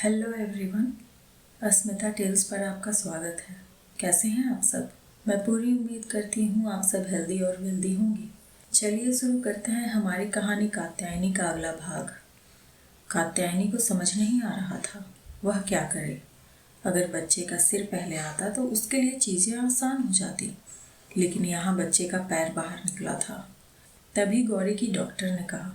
Hello everyone, अस्मिता tales पर आपका स्वागत है। कैसे हैं आप सब? मैं पूरी उम्मीद करती हूँ आप सब हेल्दी और वेल्दी होंगे। चलिए शुरू करते हैं हमारी कहानी कात्यायनी का अगला भाग। कात्यायनी को समझ नहीं आ रहा था वह क्या करे। अगर बच्चे का सिर पहले आता तो उसके लिए चीज़ें आसान हो जाती, लेकिन यहाँ बच्चे का पैर बाहर निकला था। तभी गौरी की डॉक्टर ने कहा,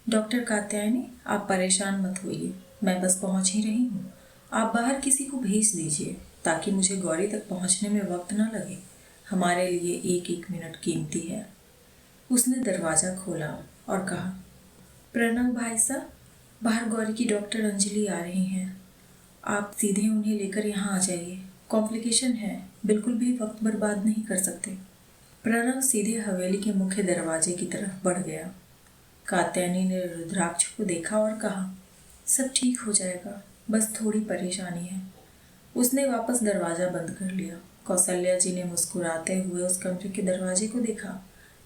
डॉक्टर कात्यायनी, आप परेशान मत होइए, मैं बस पहुंच ही रही हूँ। आप बाहर किसी को भेज दीजिए ताकि मुझे गौरी तक पहुंचने में वक्त न लगे। हमारे लिए एक एक मिनट कीमती है। उसने दरवाज़ा खोला और कहा, प्रणव भाई साहब, बाहर गौरी की डॉक्टर अंजलि आ रही हैं। आप सीधे उन्हें लेकर यहाँ आ जाइए। कॉम्प्लिकेशन है, बिल्कुल भी वक्त बर्बाद नहीं कर सकते। प्रणव सीधे हवेली के मुख्य दरवाजे की तरफ बढ़ गया। कात्यायनी ने रुद्राक्ष को देखा और कहा, सब ठीक हो जाएगा, बस थोड़ी परेशानी है। उसने वापस दरवाज़ा बंद कर लिया। कौशल्या जी ने मुस्कुराते हुए उस कमरे के दरवाजे को देखा,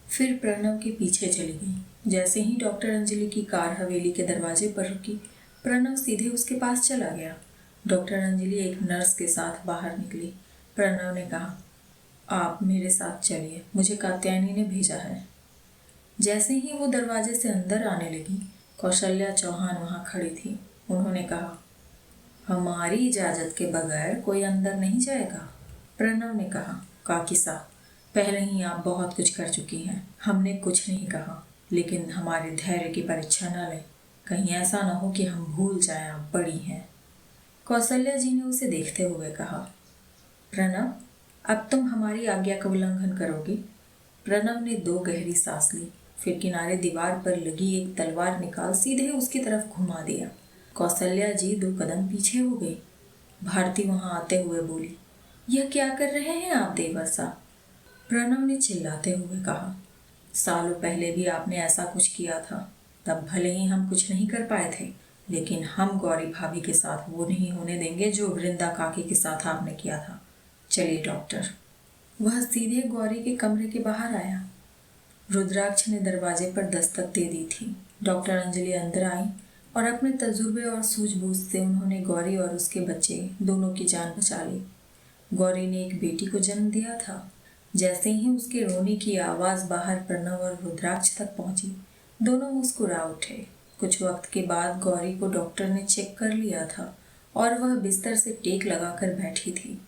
फिर प्रणव के पीछे चली गई। जैसे ही डॉक्टर अंजलि की कार हवेली के दरवाजे पर रुकी, प्रणव सीधे उसके पास चला गया। डॉक्टर अंजलि एक नर्स के साथ बाहर निकली। प्रणव ने कहा, आप मेरे साथ चलिए, मुझे कात्यायनी ने भेजा है। जैसे ही वो दरवाजे से अंदर आने लगी, कौशल्या चौहान वहाँ खड़ी थी। उन्होंने कहा, हमारी इजाज़त के बगैर कोई अंदर नहीं जाएगा। प्रणव ने कहा, काकी साहब, पहले ही आप बहुत कुछ कर चुकी हैं। हमने कुछ नहीं कहा, लेकिन हमारे धैर्य की परीक्षा न लें। कहीं ऐसा न हो कि हम भूल जाएं आप बड़ी हैं। कौशल्या जी ने उसे देखते हुए कहा, प्रणव, अब तुम हमारी आज्ञा का उल्लंघन करोगे। प्रणव ने 2 गहरी सांस ली, फिर किनारे दीवार पर लगी एक तलवार निकाल सीधे उसकी तरफ घुमा दिया। कौशल्या जी 2 कदम पीछे हो गई। भारती वहां आते हुए बोली, यह क्या कर रहे हैं आप देवर साहब? प्रणव ने चिल्लाते हुए कहा, सालों पहले भी आपने ऐसा कुछ किया था। तब भले ही हम कुछ नहीं कर पाए थे, लेकिन हम गौरी भाभी के साथ वो नहीं होने देंगे जो वृंदा काकी के साथ आपने किया था। चलिए डॉक्टर। वह सीधे गौरी के कमरे के बाहर आया। रुद्राक्ष ने दरवाजे पर दस्तक दे दी थी। डॉक्टर अंजलि अंदर आई और अपने तजुर्बे और सूझबूझ से उन्होंने गौरी और उसके बच्चे दोनों की जान बचा ली। गौरी ने एक बेटी को जन्म दिया था। जैसे ही उसके रोने की आवाज़ बाहर प्रणव और रुद्राक्ष तक पहुंची, दोनों मुस्कुरा उठे। कुछ वक्त के बाद गौरी को डॉक्टर ने चेक कर लिया था और वह बिस्तर से टेक लगाकर बैठी थी।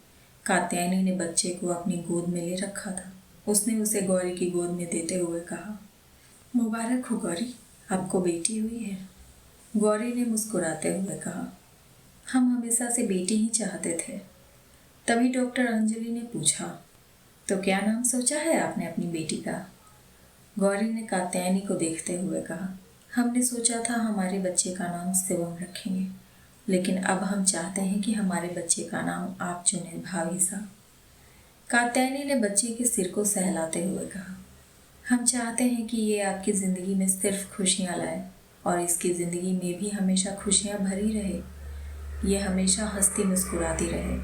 कात्यायनी ने बच्चे को अपनी गोद में ले रखा था। उसने उसे गौरी की गोद में देते हुए कहा, मुबारक हो गौरी, आपको बेटी हुई है। गौरी ने मुस्कुराते हुए कहा, हम हमेशा से बेटी ही चाहते थे। तभी डॉक्टर अंजलि ने पूछा, तो क्या नाम सोचा है आपने अपनी बेटी का? गौरी ने कात्यायनी को देखते हुए कहा, हमने सोचा था हमारे बच्चे का नाम शिवम रखेंगे, लेकिन अब हम चाहते हैं कि हमारे बच्चे का नाम आप चुनें भाभी साहब। कात्यायनी ने बच्चे के सिर को सहलाते हुए कहा, हम चाहते हैं कि ये आपकी ज़िंदगी में सिर्फ खुशियाँ लाए और इसकी ज़िंदगी में भी हमेशा खुशियाँ भरी रहे। ये हमेशा हंसती मुस्कुराती रहे।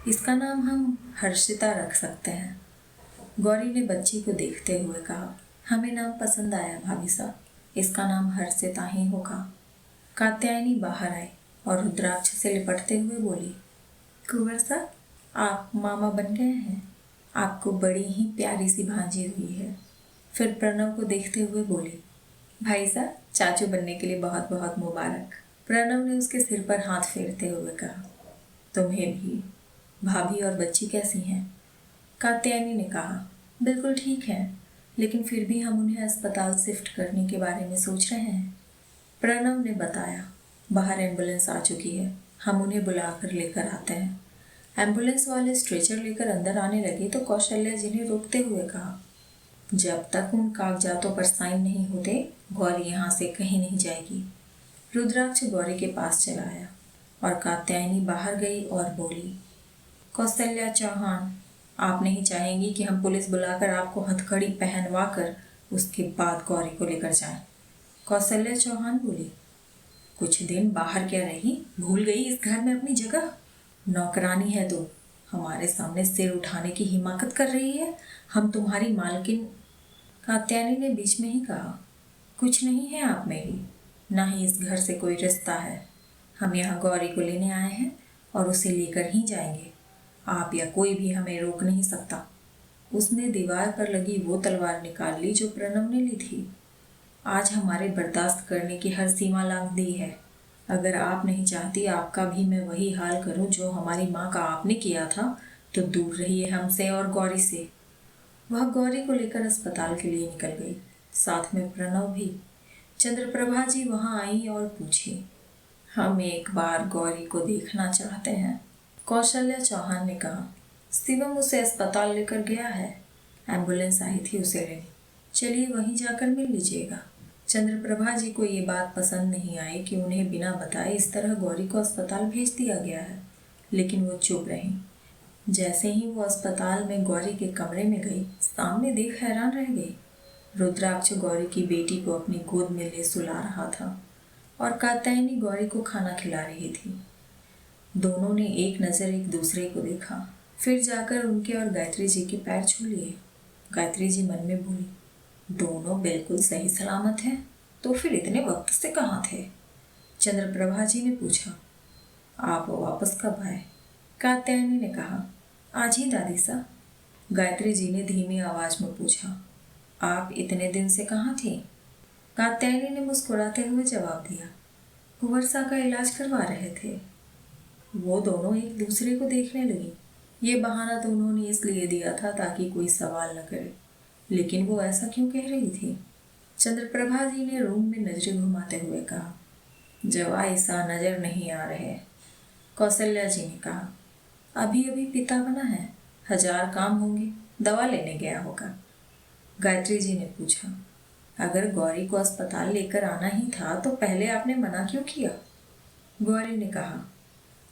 इसका नाम हम हर्षिता रख सकते हैं। गौरी ने बच्ची को देखते हुए कहा, हमें नाम पसंद आया भाभी साहब, इसका नाम हर्षिता ही होगा। कात्यायनी बाहर आई और रुद्राक्ष से लिपटते हुए बोली, कुंवर साहब, आप मामा बन गए हैं। आपको बड़ी ही प्यारी सी भांजी हुई है। फिर प्रणव को देखते हुए बोली, भाई साहब, चाचू बनने के लिए बहुत बहुत मुबारक। प्रणव ने उसके सिर पर हाथ फेरते हुए कहा, तुम्हें भी। भाभी और बच्ची कैसी हैं? कात्यायनी ने कहा, बिल्कुल ठीक है, लेकिन फिर भी हम उन्हें अस्पताल शिफ्ट करने के बारे में सोच रहे हैं। प्रणव ने बताया, बाहर एम्बुलेंस आ चुकी है, हम उन्हें बुलाकर लेकर आते हैं। एम्बुलेंस वाले स्ट्रेचर लेकर अंदर आने लगे तो कौशल्या जी ने रोकते हुए कहा, जब तक उन कागजातों पर साइन नहीं होते, गौरी यहाँ से कहीं नहीं जाएगी। रुद्राक्ष गौरी के पास चला आया और कात्यायनी बाहर गई और बोली, कौशल्या चौहान, आप नहीं चाहेंगी कि हम पुलिस बुलाकर आपको हथकड़ी पहनवा कर उसके बाद गौरी को लेकर जाएं? कौशल्या चौहान बोली, कुछ दिन बाहर क्या रही, भूल गई इस घर में अपनी जगह? नौकरानी है तो हमारे सामने सिर उठाने की हिमाकत कर रही है। हम तुम्हारी मालकिन। कात्यायनी ने बीच में ही कहा, कुछ नहीं है आप मेरी, ना ही इस घर से कोई रिश्ता है। हम यहाँ गौरी को लेने आए हैं और उसे लेकर ही जाएंगे। आप या कोई भी हमें रोक नहीं सकता। उसने दीवार पर लगी वो तलवार निकाल ली जो प्रणव ने ली थी। आज हमारे बर्दाश्त करने की हर सीमा लांघ दी है। अगर आप नहीं चाहती आपका भी मैं वही हाल करूं जो हमारी माँ का आपने किया था, तो दूर रहिए हमसे और गौरी से। वह गौरी को लेकर अस्पताल के लिए निकल गई, साथ में प्रणव भी। चंद्रप्रभा जी वहां आई और पूछी, हम एक बार गौरी को देखना चाहते हैं। कौशल्या चौहान ने कहा, शिवम उसे अस्पताल लेकर गया है। एम्बुलेंस आई थी उसे लेने। चलिए वहीं जाकर मिल लीजिएगा। चंद्रप्रभा जी को ये बात पसंद नहीं आई कि उन्हें बिना बताए इस तरह गौरी को अस्पताल भेज दिया गया है, लेकिन वो चुप रहीं। जैसे ही वो अस्पताल में गौरी के कमरे में गई, सामने देख हैरान रह गई। रुद्राक्ष गौरी की बेटी को अपनी गोद में ले सुला रहा था और कात्यायनी गौरी को खाना खिला रही थी। दोनों ने एक नज़र एक दूसरे को देखा, फिर जाकर उनके और गायत्री जी के पैर छू लिए। गायत्री जी मन में बोली, दोनों बिल्कुल सही सलामत हैं, तो फिर इतने वक्त से कहाँ थे? चंद्रप्रभा जी ने पूछा, आप वापस कब आए? कात्यायनी ने कहा, आज ही दादी सा। गायत्री जी ने धीमी आवाज में पूछा, आप इतने दिन से कहाँ थी? कात्यायनी ने मुस्कुराते हुए जवाब दिया, कुंवरसा का इलाज करवा रहे थे। वो दोनों एक दूसरे को देखने लगी। ये बहाना तो उन्होंने इसलिए दिया था ताकि कोई सवाल न करे, लेकिन वो ऐसा क्यों कह रही थी? चंद्रप्रभा जी ने रूम में नजरें घुमाते हुए कहा, जवाई सा नजर नहीं आ रहे। कौशल्या जी ने कहा, अभी अभी पिता बना है, 1000 काम होंगे, दवा लेने गया होगा। गायत्री जी ने पूछा, अगर गौरी को अस्पताल लेकर आना ही था तो पहले आपने मना क्यों किया? गौरी ने कहा,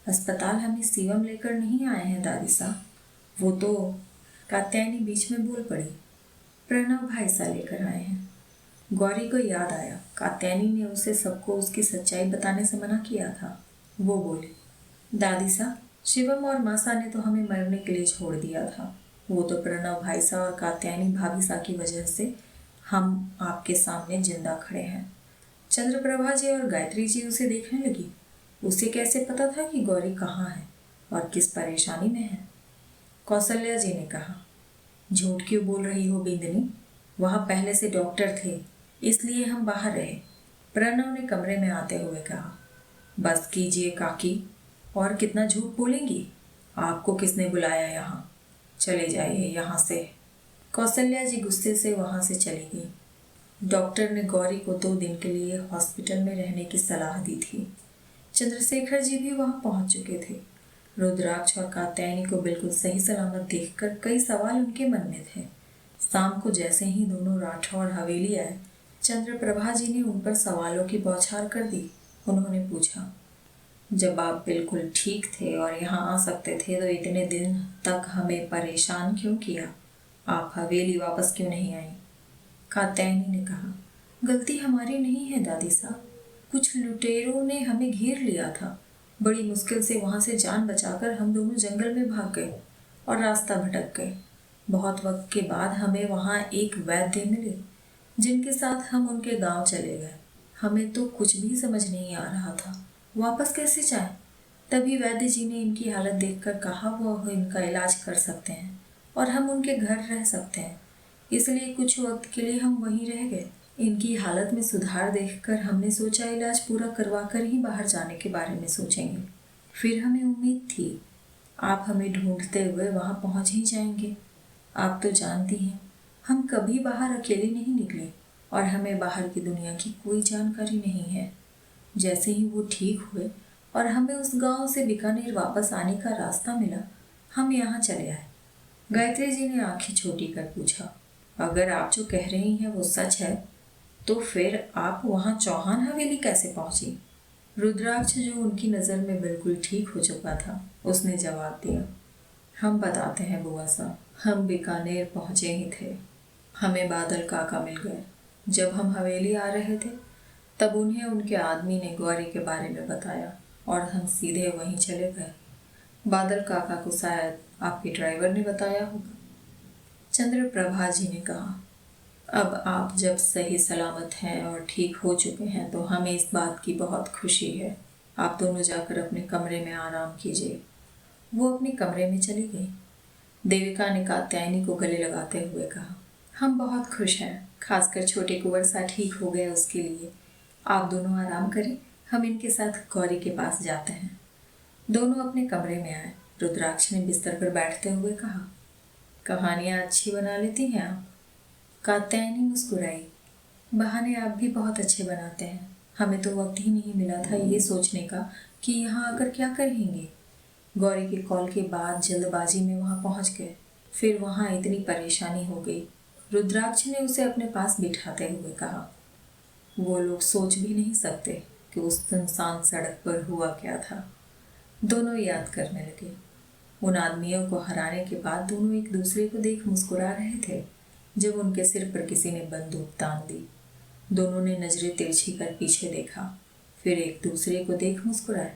अस्पताल हमें शिवम लेकर नहीं आए हैं दादी साहब, वो तो। कात्यायनी बीच में बोल पड़ी, प्रणव भाई सा लेकर आए हैं। गौरी को याद आया, कात्यायनी ने उसे सबको उसकी सच्चाई बताने से मना किया था। वो बोली, दादी साहब, शिवम और मासा ने तो हमें मरने के लिए छोड़ दिया था। वो तो प्रणव भाई सा और कात्यायनी भाभी सा की वजह से हम आपके सामने जिंदा खड़े हैं। चंद्रप्रभा जी और गायत्री जी उसे देखने लगी। उसे कैसे पता था कि गौरी कहाँ है और किस परेशानी में है? कौशल्या जी ने कहा, झूठ क्यों बोल रही हो बिंदनी? वहाँ पहले से डॉक्टर थे, इसलिए हम बाहर रहे। प्रणव ने कमरे में आते हुए कहा, बस कीजिए काकी, और कितना झूठ बोलेंगी? आपको किसने बुलाया यहाँ? चले जाइए यहाँ से। कौशल्या जी गुस्से से वहाँ से चली गई। डॉक्टर ने गौरी को 2 दिन के लिए हॉस्पिटल में रहने की सलाह दी थी। चंद्रशेखर जी भी वहाँ पहुँच चुके थे। रुद्राक्ष और कात्यायनी को बिल्कुल सही सलामत देखकर कई सवाल उनके मन में थे। शाम को जैसे ही दोनों राठौर हवेली आए, चंद्रप्रभा जी ने उन पर सवालों की बौछार कर दी। उन्होंने पूछा, जब आप बिल्कुल ठीक थे और यहाँ आ सकते थे तो इतने दिन तक हमें परेशान क्यों किया? आप हवेली वापस क्यों नहीं आई? कात्यायनी ने कहा, गलती हमारी नहीं है दादी साहब, कुछ लुटेरों ने हमें घेर लिया था। बड़ी मुश्किल से वहाँ से जान बचाकर हम दोनों जंगल में भाग गए और रास्ता भटक गए। बहुत वक्त के बाद हमें वहाँ एक वैद्य मिले, जिनके साथ हम उनके गांव चले गए। हमें तो कुछ भी समझ नहीं आ रहा था, वापस कैसे जाएं? तभी वैद्य जी ने इनकी हालत देखकर कहा वो इनका इलाज कर सकते हैं और हम उनके घर रह सकते हैं। इसलिए कुछ वक्त के लिए हम वहीं रह गए। इनकी हालत में सुधार देखकर हमने सोचा इलाज पूरा करवाकर ही बाहर जाने के बारे में सोचेंगे। फिर हमें उम्मीद थी आप हमें ढूंढते हुए वहाँ पहुँच ही जाएंगे। आप तो जानती हैं हम कभी बाहर अकेले नहीं निकले और हमें बाहर की दुनिया की कोई जानकारी नहीं है। जैसे ही वो ठीक हुए और हमें उस गांव से बीकानेर वापस आने का रास्ता मिला, हम यहाँ चले आए। गायत्री जी ने आंखें छोटी कर पूछा, अगर आप जो कह रही हैं वो सच है तो फिर आप वहाँ चौहान हवेली कैसे पहुँची? रुद्राक्ष जो उनकी नज़र में बिल्कुल ठीक हो चुका था, उसने जवाब दिया, हम बताते हैं बुआ साहब, हम बीकानेर पहुँचे ही थे। हमें बादल काका मिल गए। जब हम हवेली आ रहे थे तब उन्हें उनके आदमी ने गौरी के बारे में बताया और हम सीधे वहीं चले गए। बादल काका को शायद आपके ड्राइवर ने बताया होगा। चंद्रप्रभा जी ने कहा, अब आप जब सही सलामत हैं और ठीक हो चुके हैं तो हमें इस बात की बहुत खुशी है। आप दोनों जाकर अपने कमरे में आराम कीजिए। वो अपने कमरे में चली गई। देविका ने कात्यायनी को गले लगाते हुए कहा, हम बहुत खुश हैं, खासकर छोटे कुंवर सा ठीक हो गया उसके लिए। आप दोनों आराम करें, हम इनके साथ गौरी के पास जाते हैं। दोनों अपने कमरे में आए। रुद्राक्ष ने बिस्तर पर बैठते हुए कहा, कहानियाँ अच्छी बना लेती हैं आप। कात्यायनी मुस्कुराई, बहाने आप भी बहुत अच्छे बनाते हैं। हमें तो वक्त ही नहीं मिला था ये सोचने का कि यहाँ आकर क्या करेंगे। गौरी के कॉल के बाद जल्दबाजी में वहाँ पहुँच गए, फिर वहाँ इतनी परेशानी हो गई। रुद्राक्ष ने उसे अपने पास बिठाते हुए कहा, वो लोग सोच भी नहीं सकते कि उस सुनसान सड़क पर हुआ क्या था। दोनों याद करने लगे। उन आदमियों को हराने के बाद दोनों एक दूसरे को देख मुस्कुरा रहे थे जब उनके सिर पर किसी ने बंदूक तान दी। दोनों ने नजरें तिरछी कर पीछे देखा, फिर एक दूसरे को देख मुस्कुराए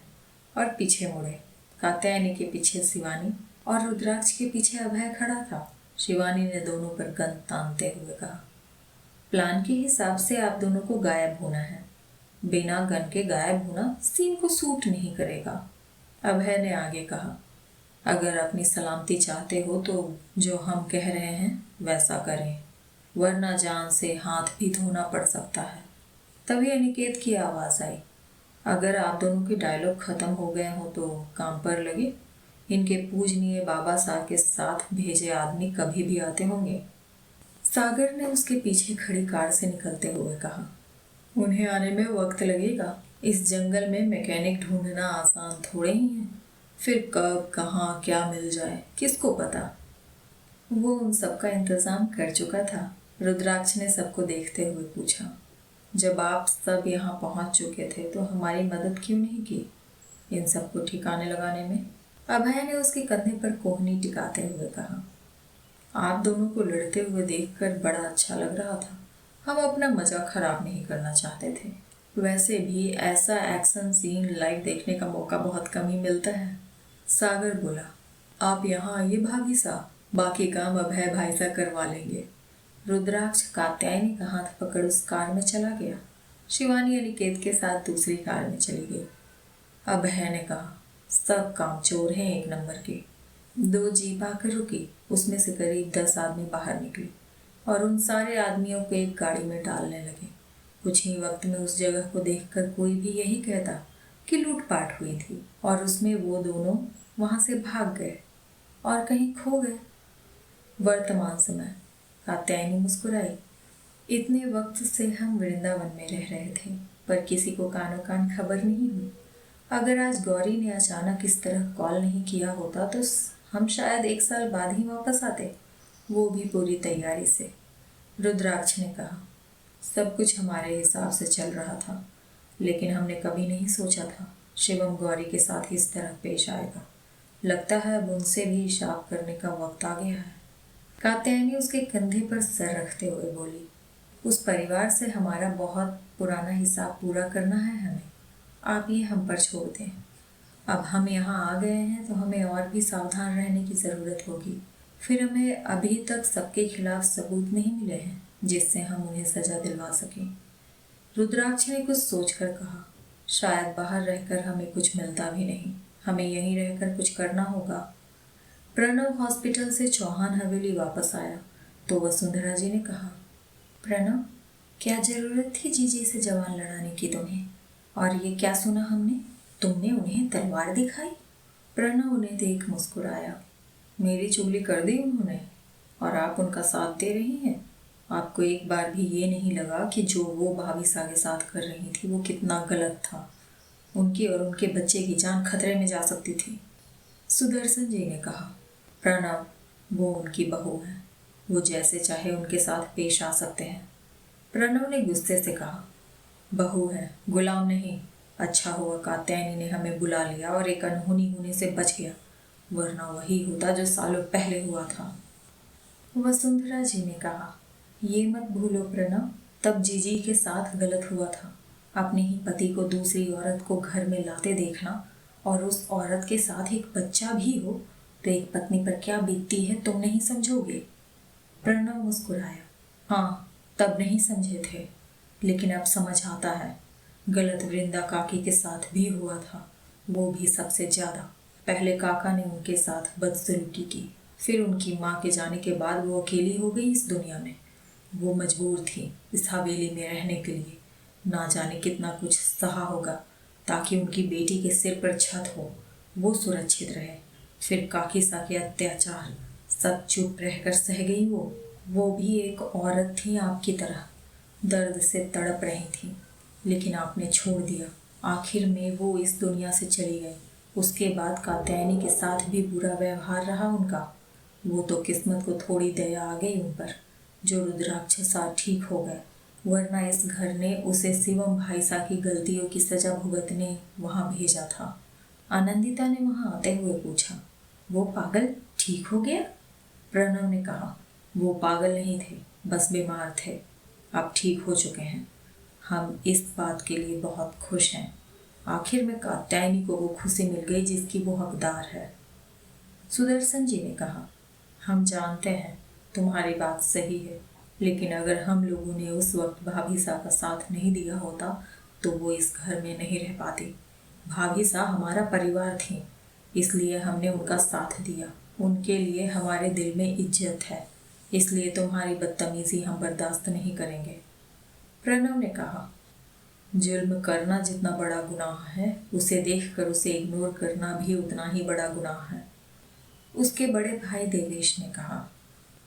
और पीछे मुड़े। कात्यायनी के पीछे शिवानी और रुद्राक्ष के पीछे अभय खड़ा था। शिवानी ने दोनों पर गन तानते हुए कहा, प्लान के हिसाब से आप दोनों को गायब होना है। बिना गन के गायब होना सीन को सूट नहीं करेगा। अभय ने आगे कहा, अगर अपनी सलामती चाहते हो तो जो हम कह रहे हैं वैसा करें, वरना जान से हाथ भी धोना पड़ सकता है। तभी अनिकेत की आवाज़ आई, अगर आप दोनों के डायलॉग ख़त्म हो गए हो तो काम पर लगे। इनके पूजनीय बाबा साहब के साथ भेजे आदमी कभी भी आते होंगे। सागर ने उसके पीछे खड़ी कार से निकलते हुए कहा, उन्हें आने में वक्त लगेगा। इस जंगल में मैकेनिक ढूंढना आसान थोड़े ही है। फिर कब कहाँ क्या मिल जाए किसको पता। वो उन सबका इंतजाम कर चुका था। रुद्राक्ष ने सबको देखते हुए पूछा, जब आप सब यहाँ पहुँच चुके थे तो हमारी मदद क्यों नहीं की इन सबको ठिकाने लगाने में। अभय ने उसके कंधे पर कोहनी टिकाते हुए कहा, आप दोनों को लड़ते हुए देखकर बड़ा अच्छा लग रहा था। हम अपना मजा खराब नहीं करना चाहते थे। वैसे भी ऐसा एक्शन सीन लाइव देखने का मौका बहुत कम ही मिलता है। सागर बोला, आप यहाँ आइए भाभी साहब, बाकी काम अभय भाई सा करवा लेंगे। रुद्राक्ष कात्यायनी का हाथ पकड़ उस कार में चला गया। शिवानी अनिकेत के साथ दूसरी कार में चली गई। अभय ने कहा, सब काम चोर हैं एक नंबर के। 2 जीप आकर रुकी, उसमें से करीब 10 आदमी बाहर निकले और उन सारे आदमियों को एक गाड़ी में डालने लगे। कुछ ही वक्त में उस जगह को देखकर कोई भी यही कहता कि लूटपाट हुई थी और उसमें वो दोनों वहां से भाग गए और कहीं खो गए। वर्तमान समय, कात्यायनी मुस्कुराई, इतने वक्त से हम वृंदावन में रह रहे थे पर किसी को कानो कान खबर नहीं हुई। अगर आज गौरी ने अचानक इस तरह कॉल नहीं किया होता तो हम शायद 1 साल बाद ही वापस आते, वो भी पूरी तैयारी से। रुद्राक्ष ने कहा, सब कुछ हमारे हिसाब से चल रहा था, लेकिन हमने कभी नहीं सोचा था शिवम गौरी के साथ इस तरह पेश आएगा। लगता है अब उनसे भी हिसाब करने का वक्त आ गया है। कात्यायनी उसके कंधे पर सर रखते हुए बोली, उस परिवार से हमारा बहुत पुराना हिसाब पूरा करना है हमें। आप ये हम पर छोड़ दें। अब हम यहाँ आ गए हैं तो हमें और भी सावधान रहने की ज़रूरत होगी। फिर हमें अभी तक सबके खिलाफ सबूत नहीं मिले हैं जिससे हम उन्हें सजा दिलवा सकें। रुद्राक्ष ने कुछ सोचकर कहा, शायद बाहर रहकर हमें कुछ मिलता भी नहीं, हमें यहीं रहकर कुछ करना होगा। प्रणव हॉस्पिटल से चौहान हवेली वापस आया तो वसुंधरा जी ने कहा, प्रणव, क्या ज़रूरत थी जीजी से जवान लड़ाने की तुम्हें? और ये क्या सुना हमने, तुमने उन्हें तलवार दिखाई? प्रणव उन्हें देख मुस्कुराया, मेरी चुगली कर दी उन्होंने और आप उनका साथ दे रही हैं। आपको एक बार भी ये नहीं लगा कि जो वो भाभी सा के साथ कर रही थी वो कितना गलत था? उनकी और उनके बच्चे की जान खतरे में जा सकती थी। सुदर्शन जी ने कहा, प्रणव, वो उनकी बहू है, वो जैसे चाहे उनके साथ पेश आ सकते हैं। प्रणव ने गुस्से से कहा, बहू है, गुलाम नहीं। अच्छा हुआ कात्यायनी ने हमें बुला लिया और एक अनहोनी होने से बच गया, वरना वही होता जो सालों पहले हुआ था। वसुंधरा जी ने कहा, ये मत भूलो प्रणव, तब जीजी के साथ गलत हुआ था। अपने ही पति को दूसरी औरत को घर में लाते देखना और उस औरत के साथ एक बच्चा भी हो तो एक पत्नी पर क्या बीतती है तुम नहीं समझोगे। प्रणव मुस्कुराया, हाँ, तब नहीं समझे थे, लेकिन अब समझ आता है। गलत वृंदा काकी के साथ भी हुआ था, वो भी सबसे ज्यादा। पहले काका ने उनके साथ बदसलूकी की, फिर उनकी माँ के जाने के बाद वो अकेली हो गई इस दुनिया में। वो मजबूर थी इस हवेली में रहने के लिए। ना जाने कितना कुछ सहा होगा ताकि उनकी बेटी के सिर पर छत हो, वो सुरक्षित रहे। फिर काकी सा के अत्याचार सब चुप रहकर सह गई वो भी एक औरत थी आपकी तरह, दर्द से तड़प रही थी, लेकिन आपने छोड़ दिया। आखिर में वो इस दुनिया से चली गई। उसके बाद कात्यायनी के साथ भी बुरा व्यवहार रहा उनका। वो तो किस्मत को थोड़ी दया आ गई उन पर, जो रुद्राक्ष सा ठीक हो गए, वरना इस घर ने उसे शिवम भाई सा की गलतियों की सजा भुगतने वहां भेजा था। आनंदिता ने वहां आते हुए पूछा, वो पागल ठीक हो गया? प्रणव ने कहा, वो पागल नहीं थे, बस बीमार थे। अब ठीक हो चुके हैं। हम इस बात के लिए बहुत खुश हैं। आखिर में कात्यायनी को वो खुशी मिल गई जिसकी वो हकदार है। सुदर्शन जी ने कहा, हम जानते हैं तुम्हारी बात सही है, लेकिन अगर हम लोगों ने उस वक्त भाभी सा का साथ नहीं दिया होता तो वो इस घर में नहीं रह पाती। भाभी सा हमारा परिवार थी, इसलिए हमने उनका साथ दिया। उनके लिए हमारे दिल में इज्जत है, इसलिए तुम्हारी बदतमीजी हम बर्दाश्त नहीं करेंगे। प्रणव ने कहा, जुल्म करना जितना बड़ा गुनाह है, उसे देखकर उसे इग्नोर करना भी उतना ही बड़ा गुनाह है। उसके बड़े भाई देवेश ने कहा,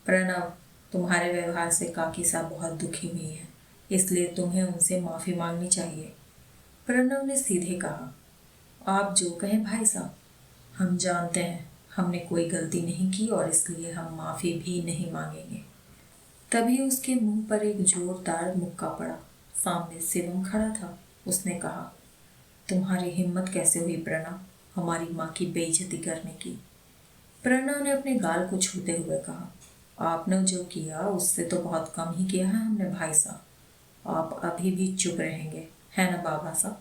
प्रणव, तुम्हारे व्यवहार से काकी साहब बहुत दुखी हुई है, इसलिए तुम्हें उनसे माफ़ी मांगनी चाहिए। प्रणव ने सीधे कहा, आप जो कहें भाई साहब। हम जानते हैं हमने कोई गलती नहीं की और इसलिए हम माफ़ी भी नहीं मांगेंगे। तभी उसके मुंह पर एक जोरदार मुक्का पड़ा। सामने शिवम खड़ा था। उसने कहा, तुम्हारी हिम्मत कैसे हुई प्रणव, हमारी माँ की बेइज्जती करने की? प्रणव ने अपने गाल को छूते हुए कहा, आपने जो किया उससे तो बहुत कम ही किया है हमने भाई साहब। आप अभी भी चुप रहेंगे, है ना बाबा साहब?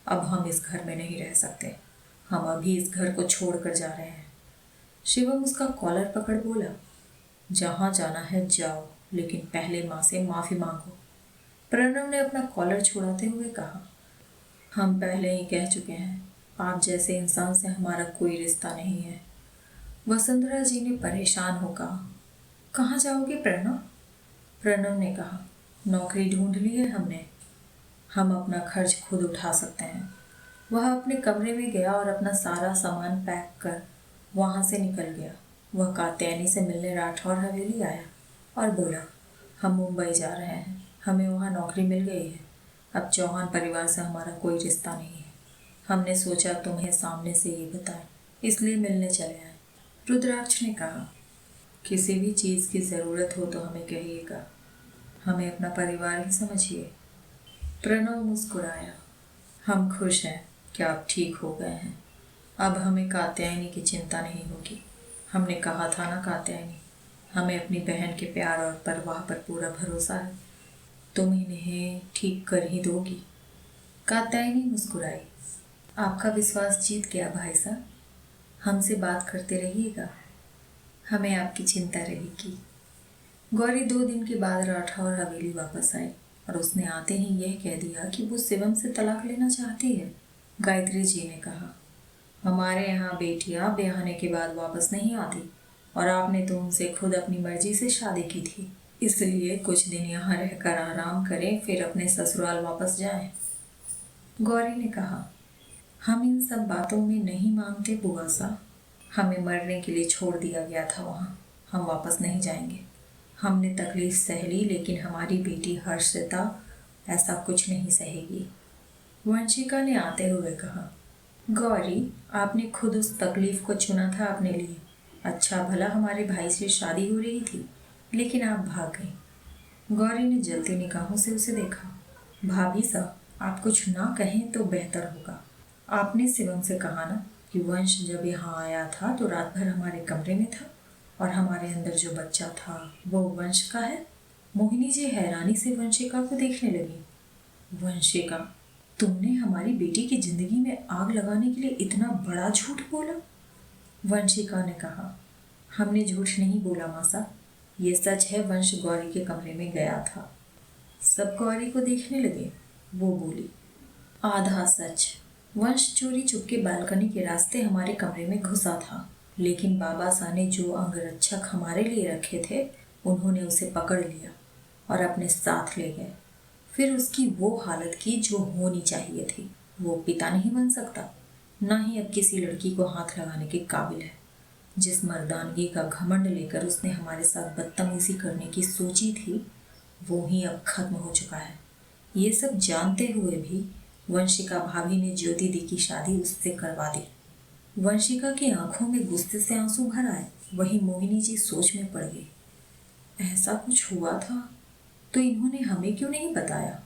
अब हम इस घर में नहीं रह सकते। हम अभी इस घर को छोड़कर जा रहे हैं। शिवम उसका कॉलर पकड़ बोला, जहाँ जाना है जाओ, लेकिन पहले माँ से माफ़ी मांगो। प्रणव ने अपना कॉलर छुड़ाते हुए कहा, हम पहले ही कह चुके हैं, आप जैसे इंसान से हमारा कोई रिश्ता नहीं है। वसुंधरा जी ने परेशान हो कहा, कहाँ जाओगे प्रणव? प्रणव ने कहा, नौकरी ढूंढ ली है हमने, हम अपना खर्च खुद उठा सकते हैं। वह अपने कमरे में गया और अपना सारा सामान पैक कर वहाँ से निकल गया। वह कात्यायनी से मिलने राठौर हवेली आया और बोला, हम मुंबई जा रहे हैं, हमें वहाँ नौकरी मिल गई है। अब चौहान परिवार से हमारा कोई रिश्ता नहीं है। हमने सोचा तुम्हें सामने से ये बताएं, इसलिए मिलने चले आए। रुद्राक्ष ने कहा, किसी भी चीज़ की ज़रूरत हो तो हमें कहिएगा, हमें अपना परिवार ही समझिए। प्रणव मुस्कुराया, हम खुश हैं कि आप ठीक हो गए हैं। अब हमें कात्यायनी की चिंता नहीं होगी। हमने कहा था ना कात्यायनी, हमें अपनी बहन के प्यार और परवाह पर पूरा भरोसा है। तुम इन्हें ठीक कर ही दोगी। कात्यायनी मुस्कुराई, आपका विश्वास जीत गया भाई साहब। हमसे बात करते रहिएगा, हमें आपकी चिंता रहेगी। गौरी 2 दिन के बाद राठौर हवेली वापस आई और उसने आते ही यह कह दिया कि वो शिवम से तलाक लेना चाहती है। गायत्री जी ने कहा, हमारे यहाँ बेटियाँ ब्याहने के बाद वापस नहीं आती और आपने तो उनसे खुद अपनी मर्जी से शादी की थी, इसलिए कुछ दिन यहाँ रहकर आराम करें, फिर अपने ससुराल वापस जाएं। गौरी ने कहा, हम इन सब बातों में नहीं मानते बुआ सा। हमें मरने के लिए छोड़ दिया गया था वहाँ, हम वापस नहीं जाएंगे। हमने तकलीफ सह ली, लेकिन हमारी बेटी हर्षिता ऐसा कुछ नहीं सहेगी। वंशिका ने आते हुए कहा, गौरी, आपने खुद उस तकलीफ को चुना था अपने लिए। अच्छा भला हमारे भाई से शादी हो रही थी, लेकिन आप भाग गई। गौरी ने जलती निगाहों से उसे देखा। भाभी साहब, आप कुछ ना कहें तो बेहतर होगा। आपने शिवम से कहा ना कि वंश जब यहाँ आया था तो रात भर हमारे कमरे में था और हमारे अंदर जो बच्चा था वो वंश का है। मोहिनी जी हैरानी से वंशिका को देखने लगी। वंशिका, तुमने हमारी बेटी की जिंदगी में आग लगाने के लिए इतना बड़ा झूठ बोला? वंशिका ने कहा, हमने झूठ नहीं बोला मासा, ये सच है। वंश गौरी के कमरे में गया था। सब गौरी को देखने लगे। वो बोली, आधा सच। वंश चोरी चुपके बालकनी के रास्ते हमारे कमरे में घुसा था, लेकिन बाबा सा ने जो अंगरक्षक हमारे लिए रखे थे उन्होंने उसे पकड़ लिया और अपने साथ ले गए। फिर उसकी वो हालत की जो होनी चाहिए थी। वो पिता नहीं बन सकता, ना ही अब किसी लड़की को हाथ लगाने के काबिल है। जिस मर्दानगी का घमंड लेकर उसने हमारे साथ बदतमीजी करने की सोची थी, वो ही अब खत्म हो चुका है। ये सब जानते हुए भी वंशिका भाभी ने ज्योति दी की शादी उससे करवा दी। वंशिका की आंखों में गुस्से से आंसू भर आए। वही मोहिनी जी सोच में पड़ गई। ऐसा कुछ हुआ था तो इन्होंने हमें क्यों नहीं बताया?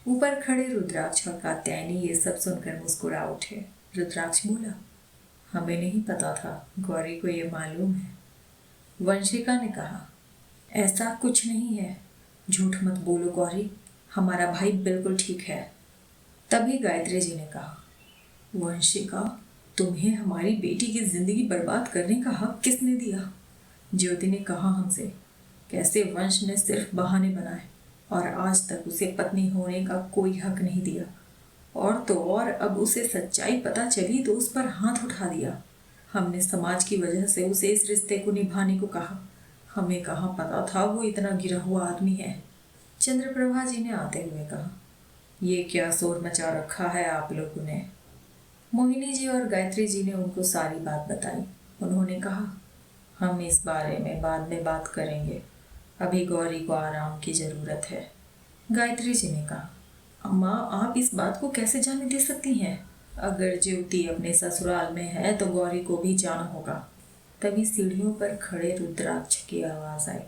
ऊपर खड़े रुद्राक्ष और कात्यायनी ये सब सुनकर मुस्कुरा उठे। रुद्राक्ष बोला, हमें नहीं पता था, गौरी को ये मालूम है। वंशिका ने कहा, ऐसा कुछ नहीं है, झूठ मत बोलो गौरी, हमारा भाई बिल्कुल ठीक है। तभी गायत्री जी ने कहा, वंशिका, तुम्हें हमारी बेटी की जिंदगी बर्बाद करने का हक किसने दिया? ज्योति ने कहा हमसे। कैसे वंश ने सिर्फ बहाने बनाए और आज तक उसे पत्नी होने का कोई हक नहीं दिया। और तो और अब उसे सच्चाई पता चली तो उस पर हाथ उठा दिया। हमने समाज की वजह से उसे इस रिश्ते को निभाने को कहा। हमें कहाँ पता था वो इतना गिरा हुआ आदमी है। चंद्रप्रभा जी ने आते हुए कहा, ये क्या शोर मचा रखा है आप लोगों ने? मोहिनी जी और गायत्री जी ने उनको सारी बात बताई। उन्होंने कहा, हम इस बारे में बाद में बात करेंगे, अभी गौरी को आराम की जरूरत है। गायत्री जी ने कहा, अम्मा, आप इस बात को कैसे जाने दे सकती हैं? अगर ज्योति अपने ससुराल में है तो गौरी को भी जाना होगा। तभी सीढ़ियों पर खड़े रुद्राक्ष की आवाज आई,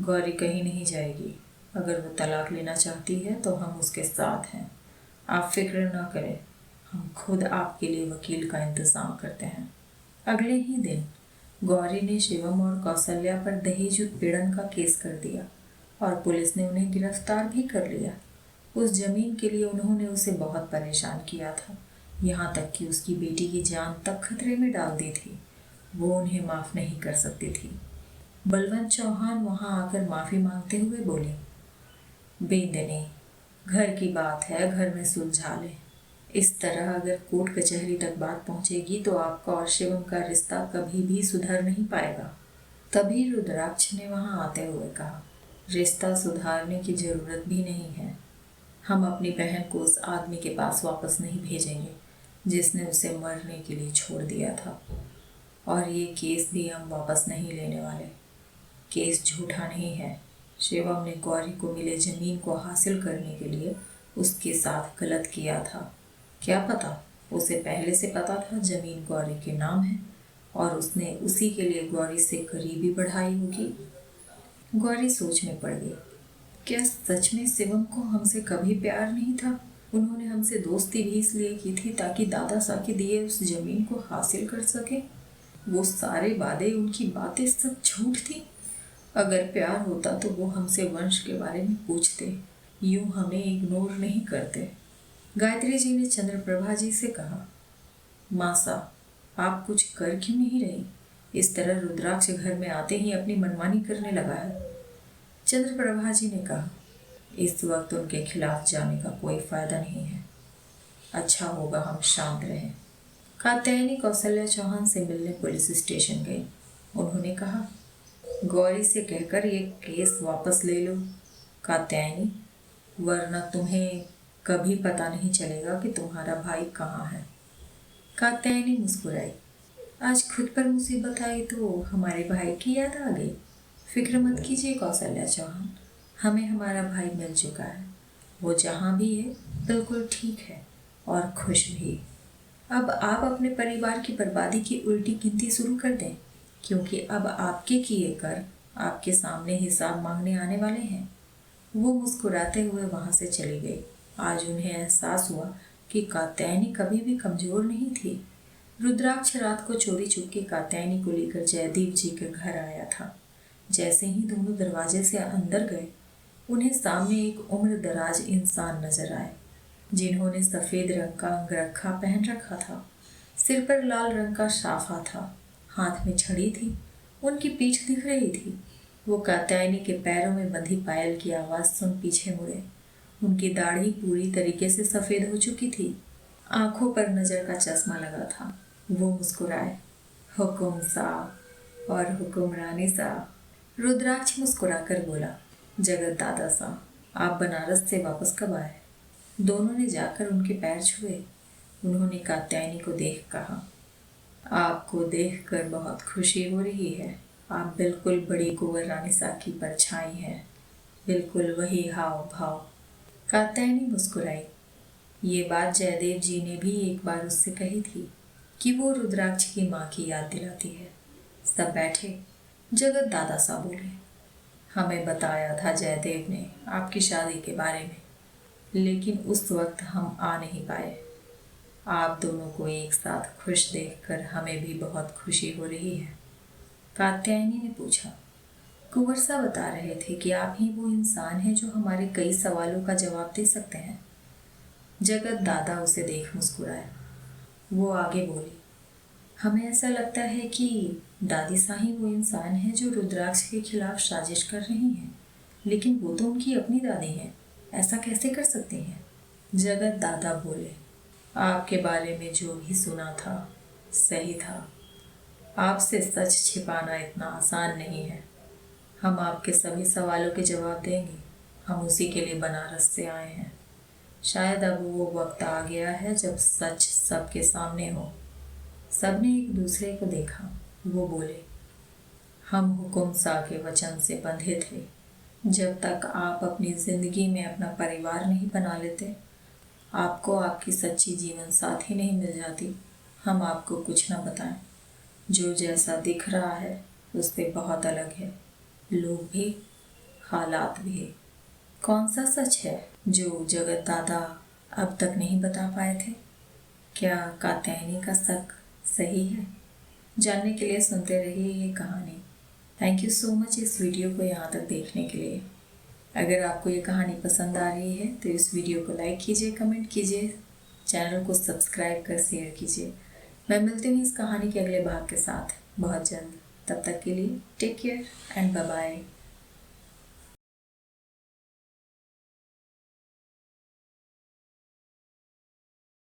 गौरी कहीं नहीं जाएगी। अगर वो तलाक लेना चाहती है तो हम उसके साथ हैं। आप फिक्र ना करें, हम खुद आपके लिए वकील का इंतजाम करते हैं। अगले ही दिन गौरी ने शिवम और कौशल्या पर दहेज उत्पीड़न का केस कर दिया और पुलिस ने उन्हें गिरफ्तार भी कर लिया। उस जमीन के लिए उन्होंने उसे बहुत परेशान किया था, यहाँ तक कि उसकी बेटी की जान तक खतरे में डाल दी थी। वो उन्हें माफ नहीं कर सकती थी। बलवंत चौहान वहां आकर माफी मांगते हुए बोले, बेदने, घर की बात है, घर में सुलझा ले। इस तरह अगर कोर्ट कचहरी तक बात पहुंचेगी तो आपका और शिवम का रिश्ता कभी भी सुधर नहीं पाएगा। तभी रुद्राक्ष ने वहां आते हुए कहा, रिश्ता सुधारने की जरूरत भी नहीं है। हम अपनी बहन को उस आदमी के पास वापस नहीं भेजेंगे जिसने उसे मरने के लिए छोड़ दिया था। और ये केस भी हम वापस नहीं लेने वाले। केस झूठा नहीं है। शिवम ने गौरी को मिले जमीन को हासिल करने के लिए उसके साथ गलत किया था। क्या पता उसे पहले से पता था जमीन गौरी के नाम है और उसने उसी के लिए गौरी से करीबी बढ़ाई होगी। गौरी सोच में पड़ गई। क्या सच में शिवम को हमसे कभी प्यार नहीं था? उन्होंने हमसे दोस्ती भी इसलिए की थी ताकि दादा सा के दिए उस जमीन को हासिल कर सके। वो सारे वादे, उनकी बातें सब झूठ थी। अगर प्यार होता तो वो हमसे वंश के बारे में पूछते, यूं हमें इग्नोर नहीं करते। गायत्री जी ने चंद्रप्रभा जी से कहा, मासा, आप कुछ कर क्यों नहीं रही? इस तरह रुद्राक्ष घर में आते ही अपनी मनमानी करने लगा है। चंद्रप्रभा जी ने कहा, इस वक्त उनके खिलाफ जाने का कोई फायदा नहीं है। अच्छा होगा हम शांत रहें। कात्यायनी कौशल्या चौहान से मिलने पुलिस स्टेशन गई। उन्होंने कहा, गौरी से कहकर ये केस वापस ले लो कात्यायनी, वरना तुम्हें कभी पता नहीं चलेगा कि तुम्हारा भाई कहाँ है। कात्यायनी मुस्कुराई। आज खुद पर मुसीबत आई तो हमारे भाई की याद आ गई। फिक्र मत कीजिए कौशल्या चौहान, हमें हमारा भाई मिल चुका है। वो जहाँ भी है बिल्कुल ठीक है और खुश भी। अब आप अपने परिवार की बर्बादी की उल्टी गिनती शुरू कर दें, क्योंकि अब आपके किए कर आपके सामने हिसाब मांगने आने वाले हैं। वो मुस्कुराते हुए वहां से चली गई। आज उन्हें एहसास हुआ कि कात्यायनी कभी भी कमजोर नहीं थी। रुद्राक्ष रात को चोरी चुपके कात्यायनी को लेकर जयदीप जी के घर आया था। जैसे ही दोनों दरवाजे से अंदर गए, उन्हें सामने एक उम्र दराज इंसान नजर आए, जिन्होंने सफेद रंग का अंगरखा पहन रखा था। सिर पर लाल रंग का साफा था, हाथ में छड़ी थी, उनकी पीठ दिख रही थी। वो कात्यायनी के पैरों में बंधी पायल की आवाज सुन पीछे मुड़े। उनकी दाढ़ी पूरी तरीके से सफ़ेद हो चुकी थी। आंखों पर नज़र का चश्मा लगा था। वो मुस्कुराए। हुकुम साहब और हुक्मरानी साहब। रुद्राक्ष मुस्कुराकर बोला, जगत दादा साहब, आप बनारस से वापस कब आए? दोनों ने जाकर उनके पैर छुए। उन्होंने कात्यायनी को देख कहा, आपको देखकर बहुत खुशी हो रही है। आप बिल्कुल बड़ी कुंवर रानी साहब की परछाई हैं, बिल्कुल वही हाव भाव। कात्यायनी मुस्कुराई। ये बात जयदेव जी ने भी एक बार उससे कही थी कि वो रुद्राक्ष की माँ की याद दिलाती है। सब बैठे। जगत दादा साहब बोले, हमें बताया था जयदेव ने आपकी शादी के बारे में, लेकिन उस वक्त हम आ नहीं पाए। आप दोनों को एक साथ खुश देखकर हमें भी बहुत खुशी हो रही है। कात्यायनी ने पूछा, कुंवर साहब बता रहे थे कि आप ही वो इंसान हैं जो हमारे कई सवालों का जवाब दे सकते हैं। जगत दादा उसे देख मुस्कुराया। वो आगे बोली, हमें ऐसा लगता है कि दादी साही वो इंसान है जो रुद्राक्ष के खिलाफ साजिश कर रही हैं, लेकिन वो तो उनकी अपनी दादी हैं। ऐसा कैसे कर सकती हैं? जगत दादा बोले, आपके बारे में जो भी सुना था सही था। आपसे सच छिपाना इतना आसान नहीं है। हम आपके सभी सवालों के जवाब देंगे। हम उसी के लिए बनारस से आए हैं। शायद अब वो वक्त आ गया है जब सच सबके सामने हो। सबने एक दूसरे को देखा। वो बोले, हम हुकुम सा के वचन से बंधे थे। जब तक आप अपनी ज़िंदगी में अपना परिवार नहीं बना लेते, आपको आपकी सच्ची जीवन साथी नहीं मिल जाती, हम आपको कुछ न बताएं। जो जैसा दिख रहा है उससे बहुत अलग है, लोग भी, हालात भी। कौन सा सच है जो जगत दादा अब तक नहीं बता पाए थे? क्या कात्यायनी का शक सही है? जानने के लिए सुनते रहिए ये कहानी। थैंक यू सो मच इस वीडियो को यहाँ तक देखने के लिए। अगर आपको ये कहानी पसंद आ रही है तो इस वीडियो को लाइक कीजिए, कमेंट कीजिए, चैनल को सब्सक्राइब कर शेयर कीजिए। मैं मिलती हूँ इस कहानी के अगले भाग के साथ बहुत जल्द। तब तक के लिए take care and bye bye.